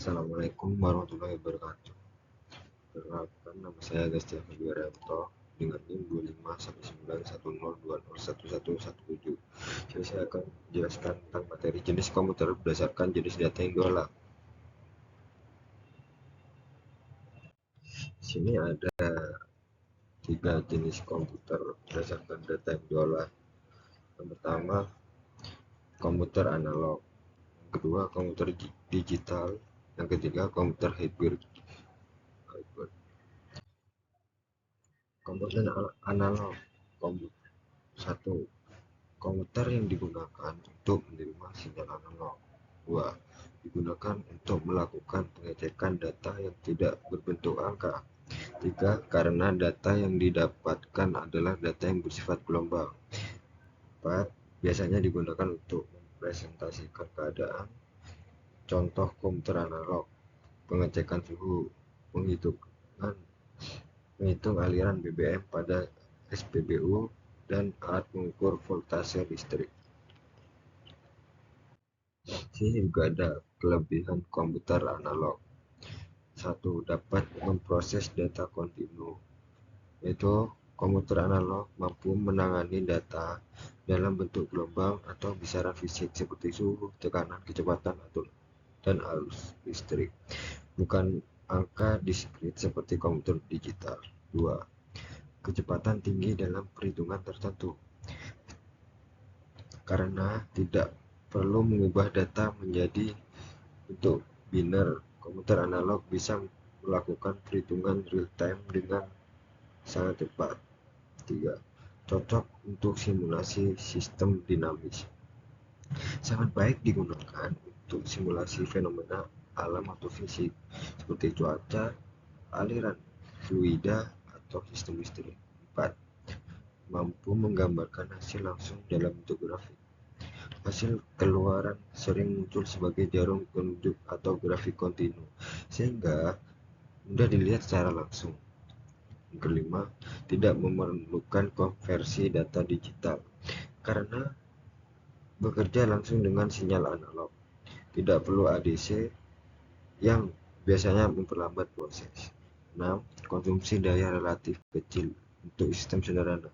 Assalamualaikum warahmatullahi wabarakatuh. Perkenalkan, nama saya Agustin Febrianto dengan NIM 251910201117. Jadi saya akan menjelaskan tentang materi jenis komputer berdasarkan jenis data yang diolah. Di sini ada 3 jenis komputer berdasarkan data yang diolah. Yang pertama, komputer analog. Yang kedua, komputer digital. Yang ketiga, komputer hybrid. Komputer analog. Satu, komputer yang digunakan untuk menerima sinyal analog. 2. Digunakan untuk melakukan pengecekan data yang tidak berbentuk angka. 3. Karena data yang didapatkan adalah data yang bersifat gelombang. 4. Biasanya digunakan untuk mempresentasikan keadaan. Contoh komputer analog: pengecekan suhu, menghitung aliran BBM pada SPBU, dan alat mengukur voltase listrik. Sini juga ada kelebihan komputer analog. 1. Dapat memproses data kontinu, yaitu komputer analog mampu menangani data dalam bentuk gelombang atau besaran fisik seperti suhu, tekanan, kecepatan, dan arus listrik, bukan angka diskrit seperti komputer digital. 2. Kecepatan tinggi dalam perhitungan tertentu, karena tidak perlu mengubah data menjadi bentuk biner. Komputer analog bisa melakukan perhitungan real time dengan sangat cepat. 3. Cocok untuk simulasi sistem dinamis, sangat baik digunakan untuk simulasi fenomena alam atau fisik seperti cuaca, aliran fluida, atau sistem listrik. 4. Mampu menggambarkan hasil langsung dalam bentuk grafik. Hasil keluaran sering muncul sebagai jarum penunjuk atau grafik kontinu, sehingga mudah dilihat secara langsung. Yang kelima, tidak memerlukan konversi data digital, karena bekerja langsung dengan sinyal analog. Tidak perlu ADC yang biasanya memperlambat proses. 6. Konsumsi daya relatif kecil untuk sistem sederhana.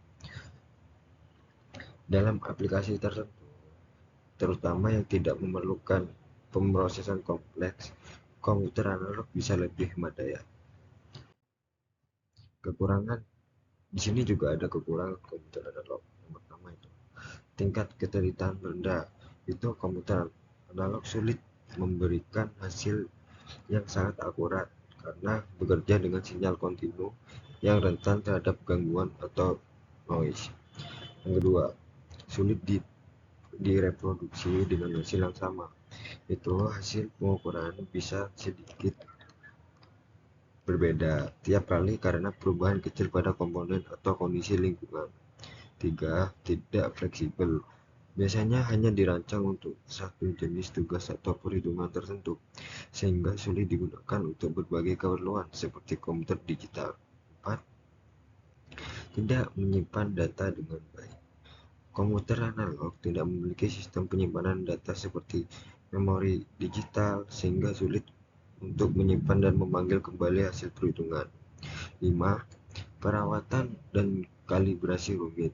Dalam aplikasi tertentu, terutama yang tidak memerlukan pemrosesan kompleks, komputer analog bisa lebih hemat daya. Kekurangan di sini juga ada kekurangan komputer analog. Yang pertama itu tingkat ketelitian rendah. Itu komputer analog sulit memberikan hasil yang sangat akurat karena bekerja dengan sinyal kontinu yang rentan terhadap gangguan atau noise. Yang kedua, sulit direproduksi dengan hasil yang sama. Itu hasil pengukuran bisa sedikit berbeda tiap kali karena perubahan kecil pada komponen atau kondisi lingkungan. 3. Tidak fleksibel. Biasanya hanya dirancang untuk satu jenis tugas atau perhitungan tertentu, sehingga sulit digunakan untuk berbagai keperluan seperti komputer digital. 4. Tidak menyimpan data dengan baik. Komputer analog tidak memiliki sistem penyimpanan data seperti memori digital, sehingga sulit untuk menyimpan dan memanggil kembali hasil perhitungan. 5. Perawatan dan kalibrasi rumit.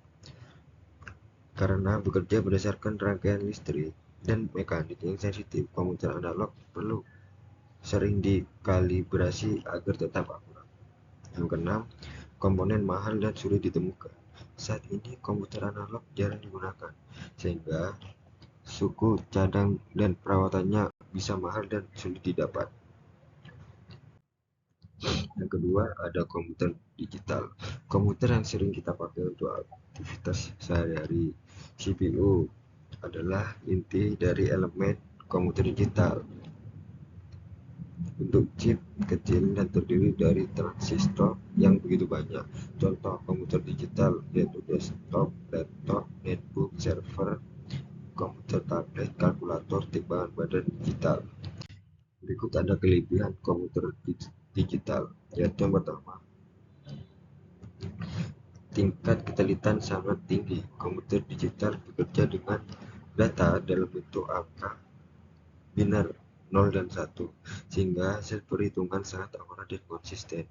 Karena bekerja berdasarkan rangkaian listrik dan mekanik yang sensitif, komputer analog perlu sering dikalibrasi agar tetap akurat. Yang keenam, komponen mahal dan sulit ditemukan. Saat ini komputer analog jarang digunakan, sehingga suku cadang dan perawatannya bisa mahal dan sulit didapat. Yang kedua, ada komputer digital. Komputer yang sering kita pakai untuk aktivitas sehari-hari. CPU adalah inti dari elemen komputer digital. Bentuk chip kecil dan terdiri dari transistor yang begitu banyak. Contoh komputer digital yaitu desktop, laptop, netbook, server, komputer tablet, kalkulator, timbangan badan digital. Berikut ada kelebihan komputer digital, yaitu yang pertama, tingkat ketelitian sangat tinggi. Komputer digital bekerja dengan data dalam bentuk angka biner 0 dan 1, sehingga hasil perhitungan sangat akurat dan konsisten.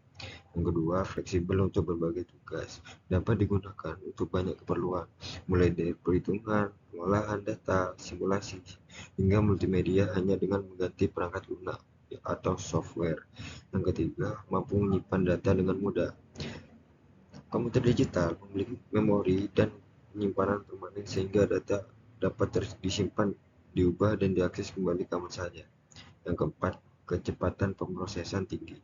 Yang kedua, fleksibel untuk berbagai tugas, dapat digunakan untuk banyak keperluan, mulai dari perhitungan, pengolahan data, simulasi, hingga multimedia hanya dengan mengganti perangkat lunak atau software. Yang ketiga, mampu menyimpan data dengan mudah. Komputer digital memiliki memori dan penyimpanan permanen sehingga data dapat disimpan, diubah, dan diakses kembali kapan saja. Yang keempat, kecepatan pemrosesan tinggi,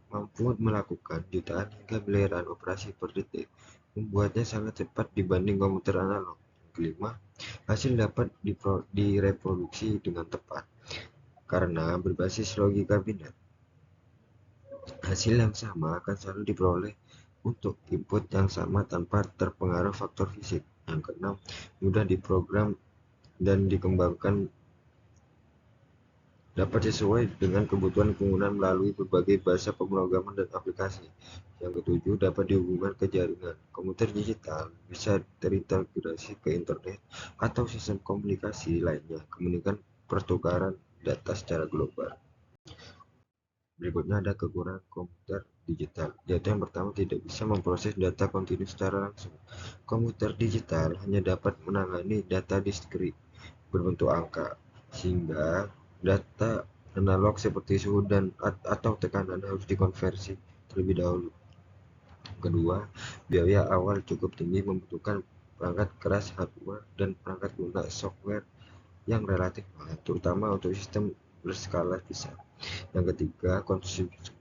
mampu melakukan jutaan hingga miliaran operasi per detik, membuatnya sangat cepat dibanding komputer analog. Yang kelima, hasil dapat direproduksi dengan tepat karena berbasis logika biner. Hasil yang sama akan selalu diperoleh untuk input yang sama tanpa terpengaruh faktor fisik. Yang keenam, mudah diprogram dan dikembangkan, dapat sesuai dengan kebutuhan penggunaan melalui berbagai bahasa pemrograman dan aplikasi. Yang ketujuh, dapat dihubungkan ke jaringan. Komputer digital bisa terintegrasi ke internet atau sistem komunikasi lainnya, kemudian pertukaran data secara global. Berikutnya ada kekurangan komputer digital, yaitu yang pertama, tidak bisa memproses data kontinu secara langsung. Komputer digital hanya dapat menangani data diskrit berbentuk angka, sehingga data analog seperti suhu dan atau tekanan harus dikonversi terlebih dahulu. Kedua, biaya awal cukup tinggi, membutuhkan perangkat keras hardware dan perangkat lunak software yang relatif mahal, terutama untuk sistem berskala besar. Yang ketiga,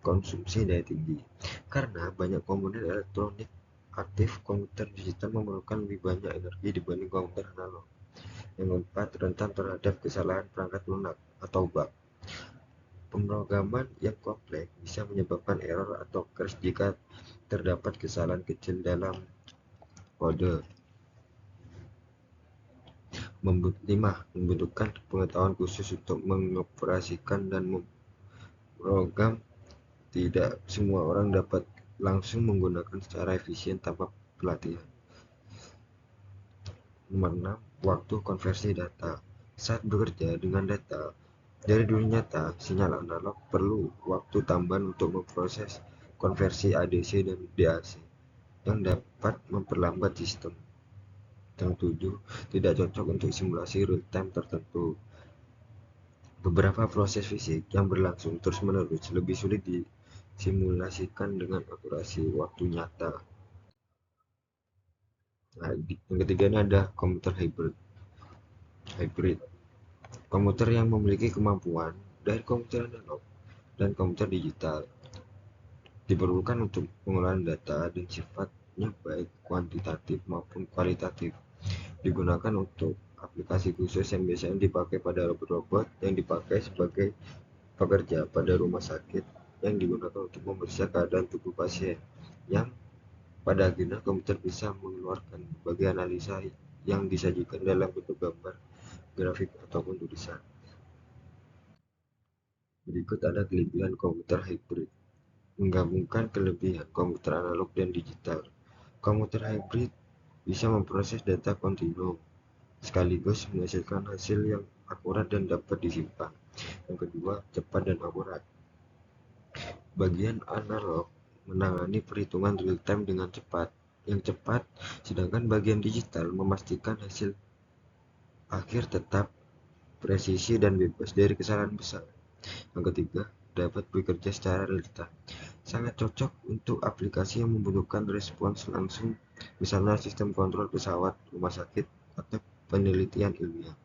konsumsi daya tinggi. Karena banyak komponen elektronik aktif, komputer digital memerlukan lebih banyak energi dibanding komputer analog. Yang keempat, rentan terhadap kesalahan perangkat lunak atau bug. Pemrograman yang kompleks bisa menyebabkan error atau crash jika terdapat kesalahan kecil dalam kode. 5. Membutuhkan pengetahuan khusus untuk mengoperasikan dan memprogram. Tidak semua orang dapat langsung menggunakan secara efisien tanpa pelatihan. Nomor 6. Waktu konversi data. Saat bekerja dengan data dari dunia nyata, sinyal analog perlu waktu tambahan untuk memproses konversi ADC dan DAC yang dapat memperlambat sistem. Yang 7. Tidak cocok untuk simulasi real-time tertentu. Beberapa proses fisik yang berlangsung terus-menerus lebih sulit disimulasikan dengan akurasi waktu nyata. Nah, yang ketiga ini ada komputer hybrid. Komputer yang memiliki kemampuan dari komputer analog dan komputer digital, diperlukan untuk pengolahan data dan sifatnya baik kuantitatif maupun kualitatif. Digunakan untuk aplikasi khusus yang biasanya dipakai pada robot-robot yang dipakai sebagai pekerja pada rumah sakit, yang digunakan untuk memeriksa keadaan tubuh pasien, yang pada akhirnya komputer bisa mengeluarkan berbagai analisa yang disajikan dalam bentuk gambar, grafik, ataupun tulisan. Berikut ada kelebihan komputer hybrid. Menggabungkan kelebihan komputer analog dan digital. Komputer hybrid bisa memproses data kontinu sekaligus menghasilkan hasil yang akurat dan dapat disimpan. Yang kedua, cepat dan akurat. Bagian analog menangani perhitungan real-time dengan cepat, sedangkan bagian digital memastikan hasil akhir tetap presisi dan bebas dari kesalahan besar. Yang ketiga, dapat bekerja secara real-time. Sangat cocok untuk aplikasi yang membutuhkan respons langsung, misalnya sistem kontrol pesawat, rumah sakit, atau penelitian ilmiah.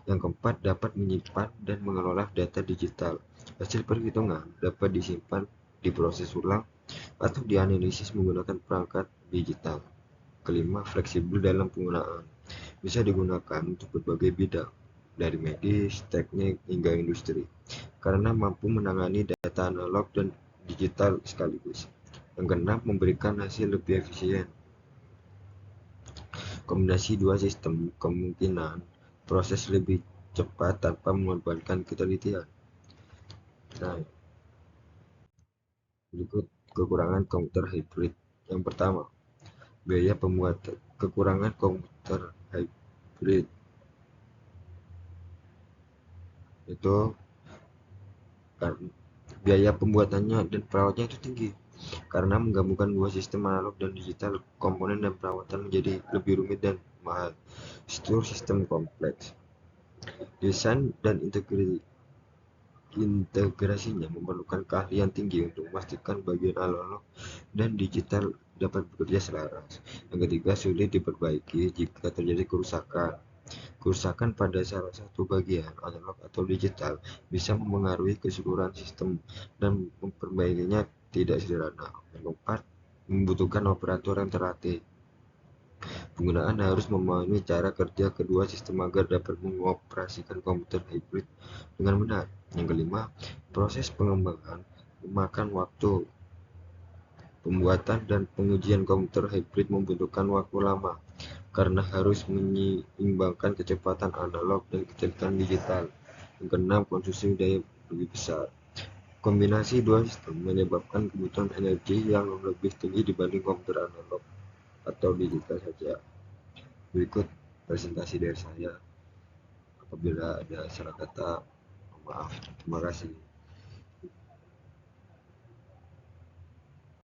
Yang keempat, dapat menyimpan dan mengelola data digital. Hasil perhitungan dapat disimpan, diproses ulang, atau dianalisis menggunakan perangkat digital. Kelima, fleksibel dalam penggunaan. Bisa digunakan untuk berbagai bidang, dari medis, teknik, hingga industri, karena mampu menangani data analog dan digital sekaligus. Yang keenam, memberikan hasil lebih efisien. Kombinasi dua sistem kemungkinan proses lebih cepat tanpa mengorbankan ketelitian. Nah, berikut kekurangan komputer hybrid. Yang pertama, biaya pembuatan. Kekurangan komputer hybrid itu karena biaya pembuatannya dan perawatnya itu tinggi. Karena menggabungkan dua sistem analog dan digital, komponen dan perawatan menjadi lebih rumit dan mahal. Struktur sistem kompleks. Desain dan integrasinya memerlukan keahlian tinggi untuk memastikan bagian analog dan digital dapat bekerja selaras. Yang ketiga, sulit diperbaiki jika terjadi kerusakan. Kerusakan pada salah satu bagian analog atau digital bisa memengaruhi keseluruhan sistem dan memperbaikinya tidak sederhana. Yang keempat, membutuhkan operator yang terlatih. Penggunaan harus memahami cara kerja kedua sistem agar dapat mengoperasikan komputer hybrid dengan benar. Yang kelima, proses pengembangan memakan waktu. Pembuatan dan pengujian komputer hybrid membutuhkan waktu lama karena harus menyeimbangkan kecepatan analog dan kecerdasan digital. Yang keenam, konsumsi daya lebih besar. Kombinasi dua sistem menyebabkan kebutuhan energi yang lebih tinggi dibanding komputer analog atau digital saja. Berikut presentasi dari saya. Apabila ada salah kata, maaf. Terima kasih.